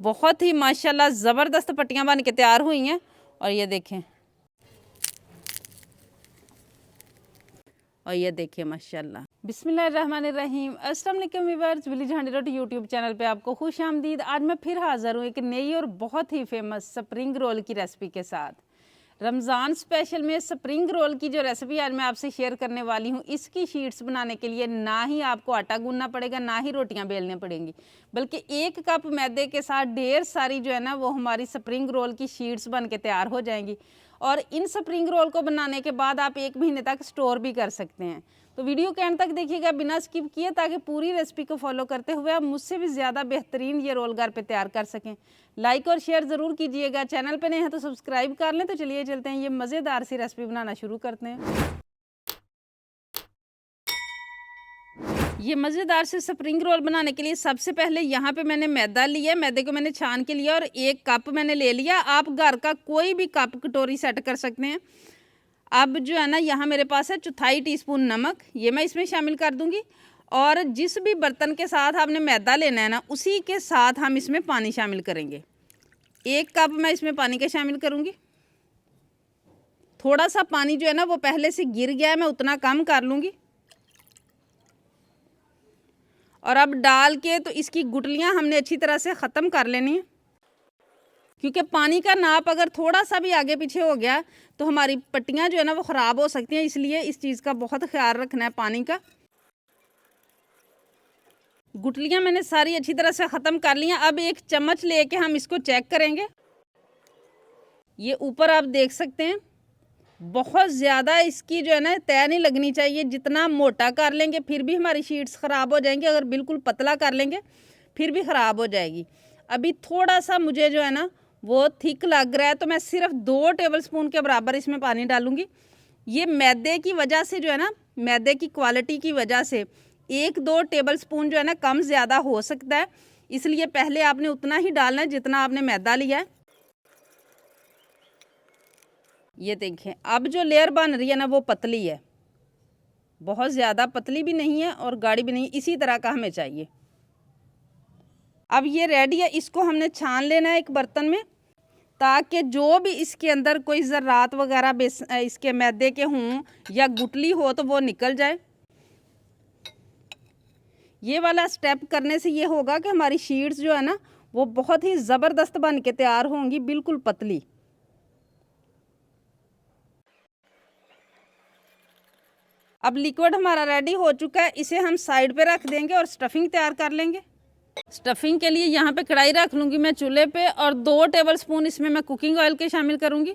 बहुत ही माशाल्लाह ज़बरदस्त पट्टियाँ बन के तैयार हुई हैं। और ये देखें, और ये देखिए माशाल्लाह। बिस्मिल्लाहिर्रहमानिर्रहीम। अस्सलाम वालेकुम व्यूअर्स, विलेज हैंडी रोटी यूट्यूब चैनल पे आपको खुश आमदीद। आज मैं फिर हाज़िर हूँ एक नई और बहुत ही फेमस स्प्रिंग रोल की रेसिपी के साथ। रमज़ान स्पेशल में स्प्रिंग रोल की जो रेसिपी आज मैं आपसे शेयर करने वाली हूँ, इसकी शीट्स बनाने के लिए ना ही आपको आटा गूंदना पड़ेगा, ना ही रोटियां बेलने पड़ेंगी, बल्कि 1 कप मैदे के साथ ढेर सारी जो है ना वो हमारी स्प्रिंग रोल की शीट्स बन के तैयार हो जाएंगी। और इन स्प्रिंग रोल को बनाने के बाद आप 1 महीने तक स्टोर भी कर सकते हैं। तो वीडियो के एंड तक देखिएगा बिना स्किप किए, ताकि पूरी रेसिपी को फॉलो करते हुए आप मुझसे भी ज़्यादा बेहतरीन ये रोल घर पे तैयार कर सकें। लाइक और शेयर ज़रूर कीजिएगा, चैनल पे नए हैं तो सब्सक्राइब कर लें। तो चलिए चलते हैं, ये मज़ेदार सी रेसिपी बनाना शुरू करते हैं। ये मज़ेदार से स्प्रिंग रोल बनाने के लिए सबसे पहले यहाँ पे मैंने मैदा लिया, मैदे को मैंने छान के लिया और 1 कप मैंने ले लिया। आप घर का कोई भी कप कटोरी सेट कर सकते हैं। अब जो है ना यहाँ मेरे पास है 1/4 टीस्पून नमक, ये मैं इसमें शामिल कर दूँगी। और जिस भी बर्तन के साथ आपने मैदा लेना है ना, उसी के साथ हम इसमें पानी शामिल करेंगे। 1 कप मैं इसमें पानी का शामिल करूँगी। थोड़ा सा पानी जो है ना वो पहले से गिर गया है, मैं उतना कम कर लूँगी। और अब डाल के तो इसकी गुठलियाँ हमने अच्छी तरह से ख़त्म कर लेनी है, क्योंकि पानी का नाप अगर थोड़ा सा भी आगे पीछे हो गया तो हमारी पट्टियाँ जो है ना वो ख़राब हो सकती हैं। इसलिए इस चीज़ का बहुत ख्याल रखना है पानी का। गुठलियाँ मैंने सारी अच्छी तरह से ख़त्म कर ली हैं। अब 1 चम्मच लेके हम इसको चेक करेंगे। ये ऊपर आप देख सकते हैं, बहुत ज़्यादा इसकी जो है ना तय नहीं लगनी चाहिए। जितना मोटा कर लेंगे फिर भी हमारी शीट्स ख़राब हो जाएंगी, अगर बिल्कुल पतला कर लेंगे फिर भी ख़राब हो जाएगी। अभी थोड़ा सा मुझे जो है ना वो थिक लग रहा है, तो मैं सिर्फ 2 टेबलस्पून के बराबर इसमें पानी डालूंगी। ये मैदे की वजह से जो है ना, मैदे की क्वालिटी की वजह से 1-2 टेबलस्पून जो है ना कम ज़्यादा हो सकता है, इसलिए पहले आपने उतना ही डालना है जितना आपने मैदा लिया है। ये देखें, अब जो लेयर बन रही है ना वो पतली है, बहुत ज़्यादा पतली भी नहीं है और गाढ़ी भी नहीं, इसी तरह का हमें चाहिए। अब ये रेडी है, इसको हमने छान लेना है एक बर्तन में, ताकि जो भी इसके अंदर कोई ज़र्रात वगैरह इसके मैदे के हों या गुठली हो तो वो निकल जाए। ये वाला स्टेप करने से ये होगा कि हमारी शीट्स जो है ना वो बहुत ही ज़बरदस्त बन के तैयार होंगी, बिल्कुल पतली। अब लिक्विड हमारा रेडी हो चुका है, इसे हम साइड पे रख देंगे और स्टफिंग तैयार कर लेंगे। स्टफिंग के लिए यहाँ पे कढ़ाई रख लूँगी मैं चूल्हे पे, और 2 टेबलस्पून इसमें मैं कुकिंग ऑयल के शामिल करूँगी।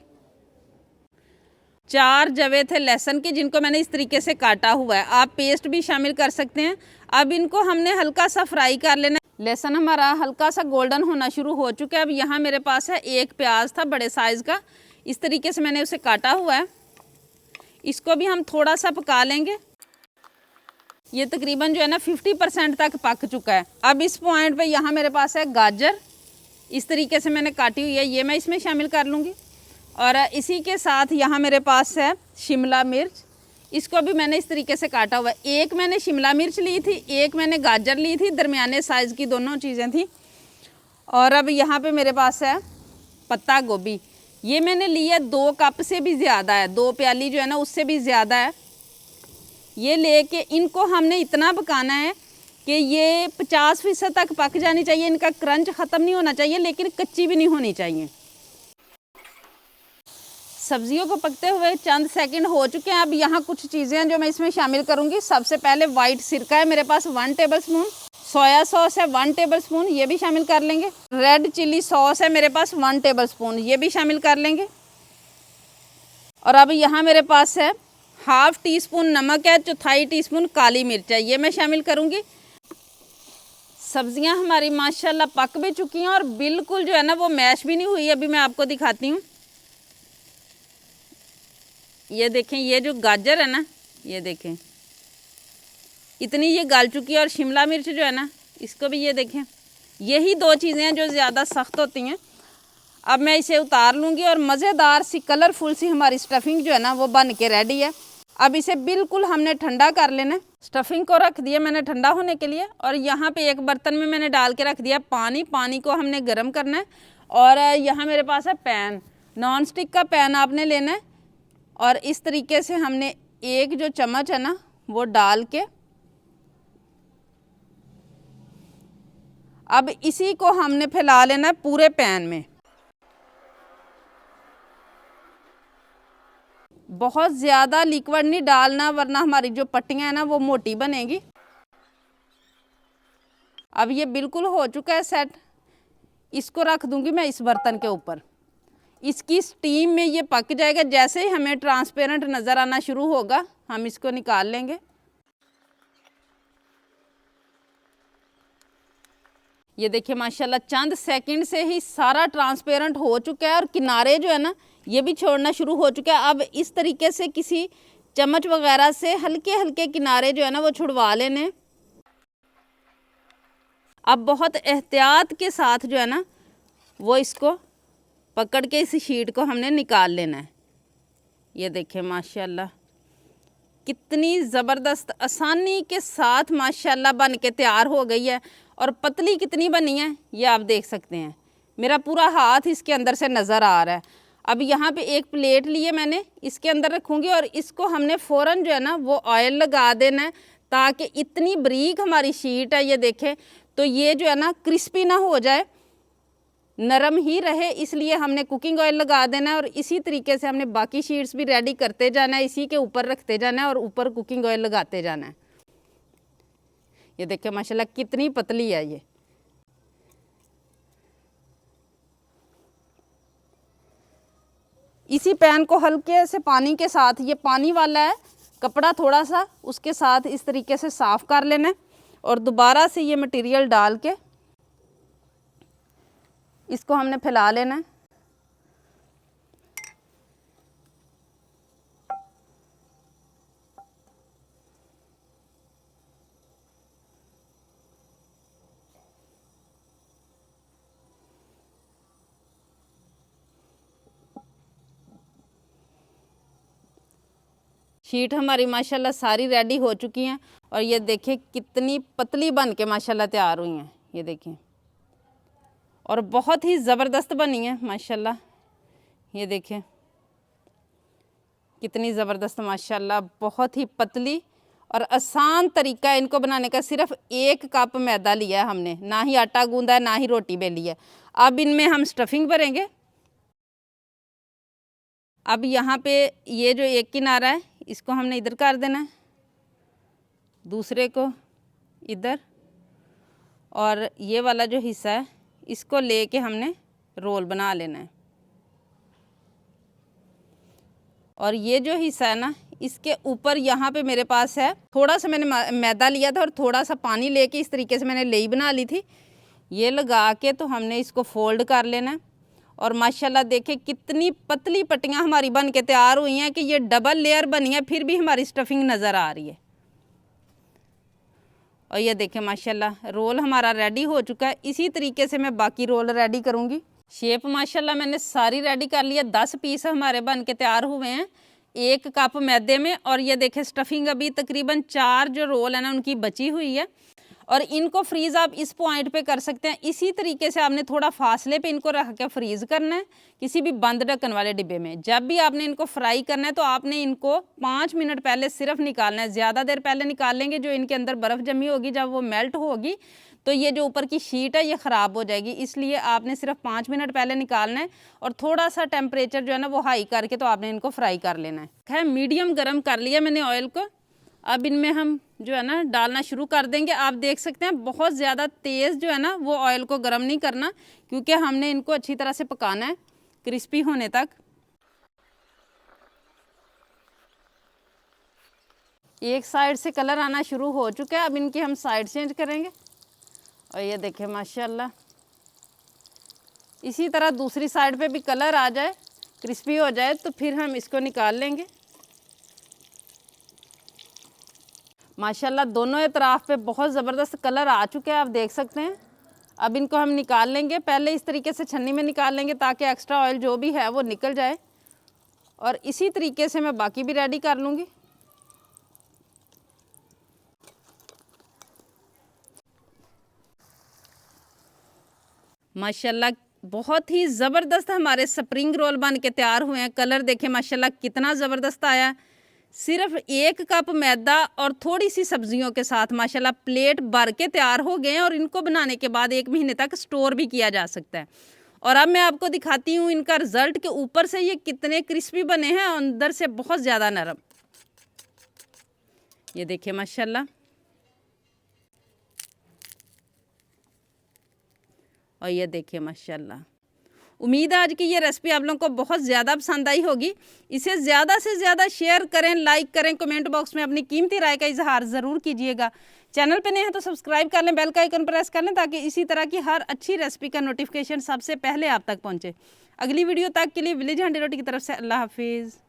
4 जवे थे लहसुन के, जिनको मैंने इस तरीके से काटा हुआ है, आप पेस्ट भी शामिल कर सकते हैं। अब इनको हमने हल्का सा फ्राई कर लेना है। लहसुन हमारा हल्का सा गोल्डन होना शुरू हो चुका है। अब यहाँ मेरे पास है 1 प्याज था बड़े साइज़ का, इस तरीके से मैंने उसे काटा हुआ है। इसको भी हम थोड़ा सा पका लेंगे। ये तकरीबन जो है ना 50% तक पक चुका है। अब इस पॉइंट पे यहाँ मेरे पास है गाजर, इस तरीके से मैंने काटी हुई है, ये मैं इसमें शामिल कर लूँगी। और इसी के साथ यहाँ मेरे पास है शिमला मिर्च, इसको भी मैंने इस तरीके से काटा हुआ है। 1 मैंने शिमला मिर्च ली थी, 1 मैंने गाजर ली थी, दरमियाने साइज़ की दोनों चीज़ें थी। और अब यहाँ पे मेरे पास है पत्ता गोभी, ये मैंने लिया 2 कप से भी ज़्यादा है, 2 प्याली जो है ना उससे भी ज़्यादा है। ये लेके इनको हमने इतना पकाना है कि ये 50% तक पक जानी चाहिए। इनका क्रंच ख़त्म नहीं होना चाहिए, लेकिन कच्ची भी नहीं होनी चाहिए। सब्जियों को पकते हुए चंद सेकंड हो चुके हैं। अब यहाँ कुछ चीज़ें हैं जो मैं इसमें शामिल करूँगी। सबसे पहले वाइट सिरका है मेरे पास 1 टेबलस्पून, सोया सॉस है 1 टेबलस्पून, ये भी शामिल कर लेंगे। रेड चिली सॉस है मेरे पास 1 टेबलस्पून, ये भी शामिल कर लेंगे। और अब यहाँ मेरे पास है 1/2 टीस्पून नमक है, 1/4 टीस्पून काली मिर्च है, ये मैं शामिल करूँगी। सब्जियाँ हमारी माशाल्लाह पक भी चुकी हैं और बिल्कुल जो है ना वो मैश भी नहीं हुई। अभी मैं आपको दिखाती हूँ, ये देखें, ये जो गाजर है ना, ये देखें इतनी ये गल चुकी है। और शिमला मिर्च जो है ना, इसको भी ये देखें, यही 2 चीज़ें हैं जो ज़्यादा सख्त होती हैं। अब मैं इसे उतार लूँगी और मज़ेदार सी कलरफुल सी हमारी स्टफिंग जो है ना वो बन के रेडी है। अब इसे बिल्कुल हमने ठंडा कर लेना है। स्टफिंग को रख दिया मैंने ठंडा होने के लिए, और यहाँ पे एक बर्तन में मैंने डाल के रख दिया पानी। पानी को हमने गर्म करना है, और यहाँ मेरे पास है पैन, नॉन स्टिक का पैन आपने लेना है। और इस तरीके से हमने एक जो चम्मच है ना वो डाल के अब इसी को हमने फैला लेना है पूरे पैन में। बहुत ज़्यादा लिक्विड नहीं डालना, वरना हमारी जो पट्टियाँ हैं ना वो मोटी बनेगी। अब ये बिल्कुल हो चुका है सेट। इसको रख दूंगी मैं इस बर्तन के ऊपर। इसकी स्टीम में ये पक जाएगा। जैसे ही हमें ट्रांसपेरेंट नज़र आना शुरू होगा हम इसको निकाल लेंगे। ये देखिए माशाल्लाह चंद सेकंड से ही सारा ट्रांसपेरेंट हो चुका है, और किनारे जो है ना ये भी छोड़ना शुरू हो चुका है। अब इस तरीके से किसी चम्मच वगैरह से हल्के हल्के किनारे जो है ना वो छुड़वा लेने। अब बहुत एहतियात के साथ जो है ना वो इसको पकड़ के इस शीट को हमने निकाल लेना है। ये देखिए माशाल्लाह कितनी ज़बरदस्त आसानी के साथ माशाल्लाह बन के तैयार हो गई है। और पतली कितनी बनी है ये आप देख सकते हैं। मेरा पूरा हाथ इसके अंदर से नज़र आ रहा है। अब यहाँ पे एक प्लेट लिए मैंने, इसके अंदर रखूँगी, और इसको हमने फ़ौरन जो है ना वो ऑयल लगा देना है, ताकि इतनी बारीक हमारी शीट है ये देखें तो ये जो है ना क्रिस्पी ना हो जाए, नरम ही रहे। इसलिए हमने कुकिंग ऑयल लगा देना है, और इसी तरीके से हमने बाकी शीट्स भी रेडी करते जाना है, इसी के ऊपर रखते जाना है और ऊपर कुकिंग ऑयल लगाते जाना है। ये देखिए माशाल्लाह कितनी पतली है ये। इसी पैन को हल्के से पानी के साथ, ये पानी वाला है कपड़ा थोड़ा सा, उसके साथ इस तरीके से साफ़ कर लेना है, और दोबारा से ये मटेरियल डाल के इसको हमने फैला लेना है। शीट हमारी माशाल्लाह सारी रेडी हो चुकी हैं, और ये देखिए कितनी पतली बन के माशाल्लाह तैयार हुई हैं। ये देखिए, और बहुत ही ज़बरदस्त बनी है माशाल्लाह। ये देखिए कितनी ज़बरदस्त माशाल्लाह, बहुत ही पतली और आसान तरीका है इनको बनाने का। सिर्फ 1 कप मैदा लिया है हमने, ना ही आटा गूंदा है ना ही रोटी बेली है। अब इनमें हम स्टफिंग भरेंगे। अब यहाँ पे ये जो एक किनारा है इसको हमने इधर कर देना है, दूसरे को इधर, और ये वाला जो हिस्सा है इसको लेके हमने रोल बना लेना है। और ये जो हिस्सा है ना इसके ऊपर यहाँ पे मेरे पास है थोड़ा सा, मैंने मैदा लिया था और थोड़ा सा पानी लेके इस तरीके से मैंने लेई बना ली थी। ये लगा के तो हमने इसको फोल्ड कर लेना है, और माशाल्लाह देखिए कितनी पतली पट्टियाँ हमारी बन के तैयार हुई हैं कि ये डबल लेयर बनी है, फिर भी हमारी स्टफिंग नज़र आ रही है। और ये देखें माशाल्लाह रोल हमारा रेडी हो चुका है। इसी तरीके से मैं बाकी रोल रेडी करूँगी। शेप माशाल्लाह मैंने सारी रेडी कर लिया। 10 पीस हमारे बन के तैयार हुए हैं 1 कप मैदे में। और ये देखें स्टफिंग अभी तकरीबन 4 जो रोल है ना उनकी बची हुई है, और इनको फ्रीज़ आप इस पॉइंट पे कर सकते हैं। इसी तरीके से आपने थोड़ा फासले पे इनको रख के फ्रीज़ करना है किसी भी बंद ढक्कन वाले डिब्बे में। जब भी आपने इनको फ्राई करना है तो आपने इनको 5 मिनट पहले सिर्फ निकालना है। ज़्यादा देर पहले निकाल लेंगे जो इनके अंदर बर्फ़ जमी होगी, जब वो मेल्ट होगी तो ये जो ऊपर की शीट है ये ख़राब हो जाएगी। इसलिए आपने सिर्फ 5 मिनट पहले निकालना है, और थोड़ा सा टेम्परेचर जो है ना वो हाई करके तो आपने इनको फ्राई कर लेना है। खैर मीडियम गर्म कर लिया मैंने ऑयल को। अब इनमें हम जो है ना डालना शुरू कर देंगे। आप देख सकते हैं बहुत ज़्यादा तेज़ जो है ना वो ऑयल को गर्म नहीं करना, क्योंकि हमने इनको अच्छी तरह से पकाना है क्रिस्पी होने तक। एक साइड से कलर आना शुरू हो चुका है, अब इनकी हम साइड चेंज करेंगे। और ये देखें माशाल्लाह इसी तरह दूसरी साइड पे भी कलर आ जाए, क्रिस्पी हो जाए, तो फिर हम इसको निकाल लेंगे। माशाल्लाह दोनों तरफ पे बहुत ज़बरदस्त कलर आ चुके हैं, आप देख सकते हैं। अब इनको हम निकाल लेंगे। पहले इस तरीके से छन्नी में निकाल लेंगे ताकि एक्स्ट्रा ऑयल जो भी है वो निकल जाए, और इसी तरीके से मैं बाकी भी रेडी कर लूँगी। माशाल्लाह बहुत ही ज़बरदस्त हमारे स्प्रिंग रोल बन के तैयार हुए हैं। कलर देखें माशाल्लाह कितना ज़बरदस्त आया। सिर्फ 1 कप मैदा और थोड़ी सी सब्जियों के साथ माशाल्लाह प्लेट भर के तैयार हो गए हैं और इनको बनाने के बाद 1 महीने तक स्टोर भी किया जा सकता है। और अब मैं आपको दिखाती हूँ इनका रिजल्ट कि ऊपर से ये कितने क्रिस्पी बने हैं और अंदर से बहुत ज़्यादा नरम। ये देखिए माशाल्लाह। और ये देखिए माशाल्लाह। उम्मीद है आज की ये रेसिपी आप लोगों को बहुत ज़्यादा पसंद आई होगी। इसे ज़्यादा से ज़्यादा शेयर करें, लाइक करें, कमेंट बॉक्स में अपनी कीमती राय का इजहार ज़रूर कीजिएगा। चैनल पे नए हैं तो सब्सक्राइब कर लें, बेल का आइकन प्रेस कर लें ताकि इसी तरह की हर अच्छी रेसिपी का नोटिफिकेशन सबसे पहले आप तक पहुँचे। अगली वीडियो तक के लिए विलेज हांडी रोटी की तरफ से अल्लाह हाफिज़।